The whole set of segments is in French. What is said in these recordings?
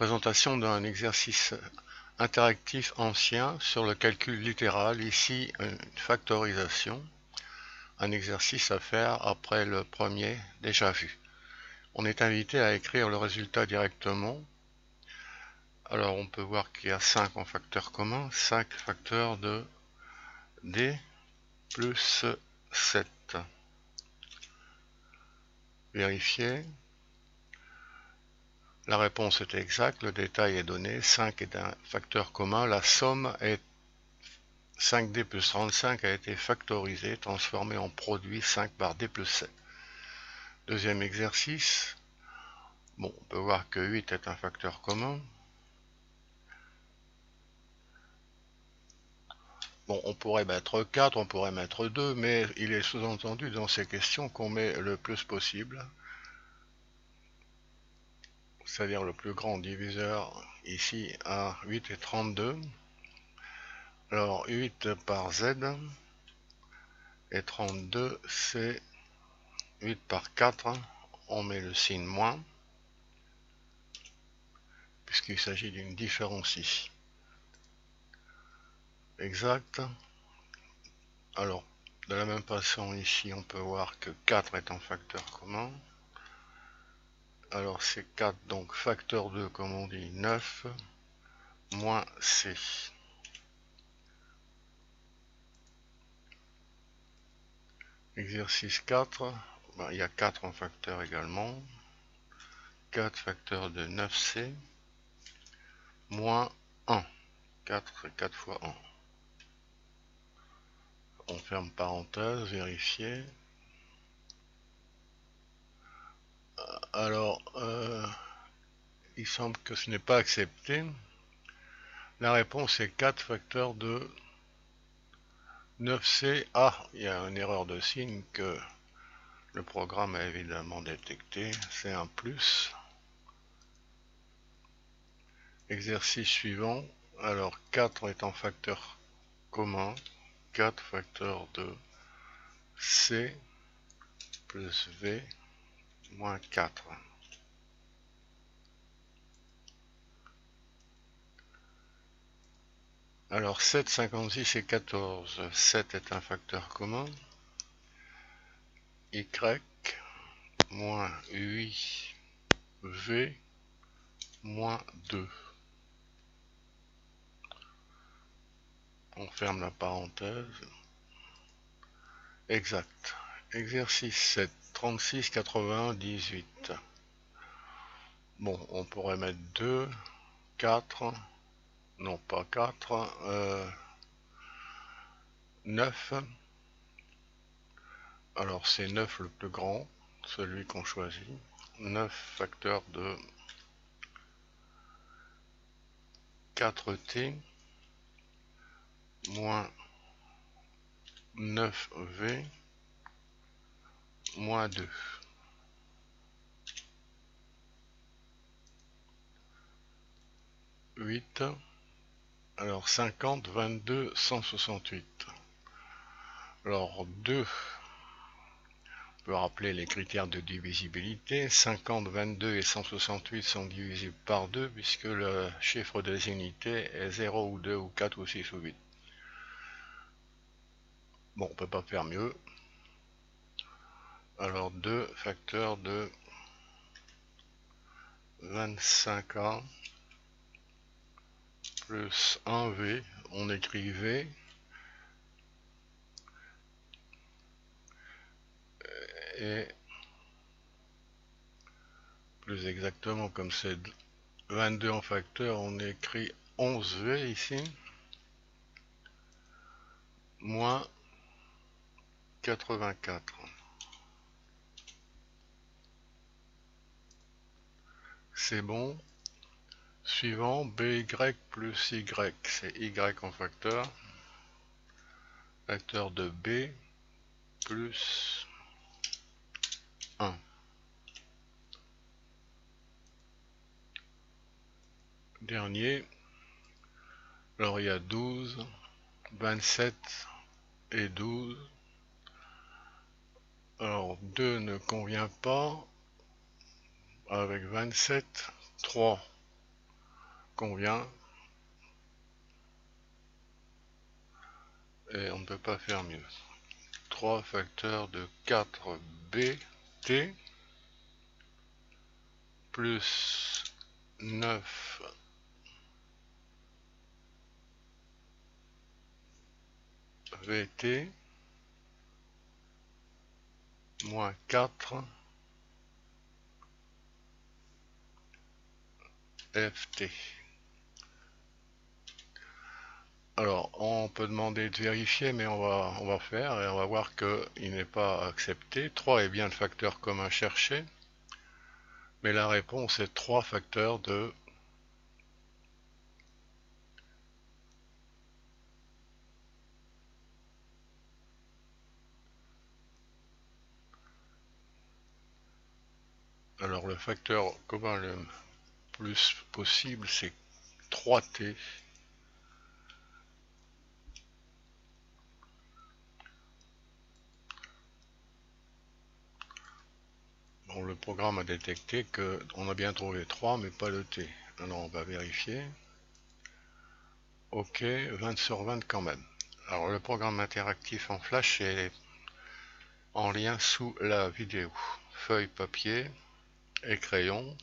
Présentation d'un exercice interactif ancien sur le calcul littéral, ici une factorisation, un exercice à faire après le premier déjà vu. On est invité à écrire le résultat directement. Alors on peut voir qu'il y a 5 en facteur commun, 5 facteurs de d plus 7. Vérifier. La réponse est exacte, le détail est donné, 5 est un facteur commun, la somme est 5d plus 35 a été factorisé, transformé en produit 5 par d plus 7. Deuxième exercice. Bon, on peut voir que 8 est un facteur commun. Bon, on pourrait mettre 4, on pourrait mettre 2, mais il est sous-entendu dans ces questions qu'on met le plus possible. C'est-à-dire le plus grand diviseur ici à 8 et 32. Alors 8 par z et 32 c'est 8 par 4. On met le signe moins, puisqu'il s'agit d'une différence ici. Exact. Alors, de la même façon, ici, on peut voir que 4 est un facteur commun. Alors, c'est 4, donc facteur 2, comme on dit, 9, moins c. Exercice 4, il y a 4 en facteur également. 4 facteur de 9c, moins 1. 4, c'est 4 fois 1. On ferme parenthèse, vérifier. Alors, il semble que ce n'est pas accepté. La réponse est 4 facteur de 9c. Ah, il y a une erreur de signe que le programme a évidemment détecté. C'est un plus. Exercice suivant. Alors, 4 est en facteur commun. 4 facteur de c plus v moins 4. Alors 7, 56 et 14. 7 est un facteur commun. Y moins 8 v moins 2. On ferme la parenthèse. Exact. Exercice 7. 36, 81, 18. Bon, on pourrait mettre 2, 4, non pas 4, 9. Alors c'est 9 le plus grand, celui qu'on choisit. 9 facteur de 4t moins 9v moins 2. Alors 50, 22, 168. Alors 2, on peut rappeler les critères de divisibilité. 50, 22 et 168 sont divisibles par 2 puisque le chiffre des unités est 0 ou 2 ou 4 ou 6 ou 8. Bon, on peut pas faire mieux. Alors 2 facteurs de 25A plus 1V, on écrit V, et plus exactement comme c'est 22 en facteur, on écrit 11V ici, moins 84. C'est bon. Suivant, BY plus Y, c'est Y en facteur. Facteur de B plus 1. Dernier, alors il y a 12, 27 et 12. Alors 2 ne convient pas avec 27, 3. convient. Et on ne peut pas faire mieux. 3 facteurs de 4bt plus 9 vt moins 4 ft. Alors, on peut demander de vérifier, mais on va faire et on va voir qu'il n'est pas accepté. 3 est bien le facteur commun cherché, mais la réponse est 3 facteurs de alors le facteur commun le plus possible, c'est 3t. Bon, le programme a détecté qu'on a bien trouvé 3, mais pas le t. Alors on va vérifier. Ok, 20 sur 20 quand même. Alors le programme interactif en flash est en lien sous la vidéo. Feuille, papier et crayon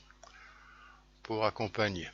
pour accompagner.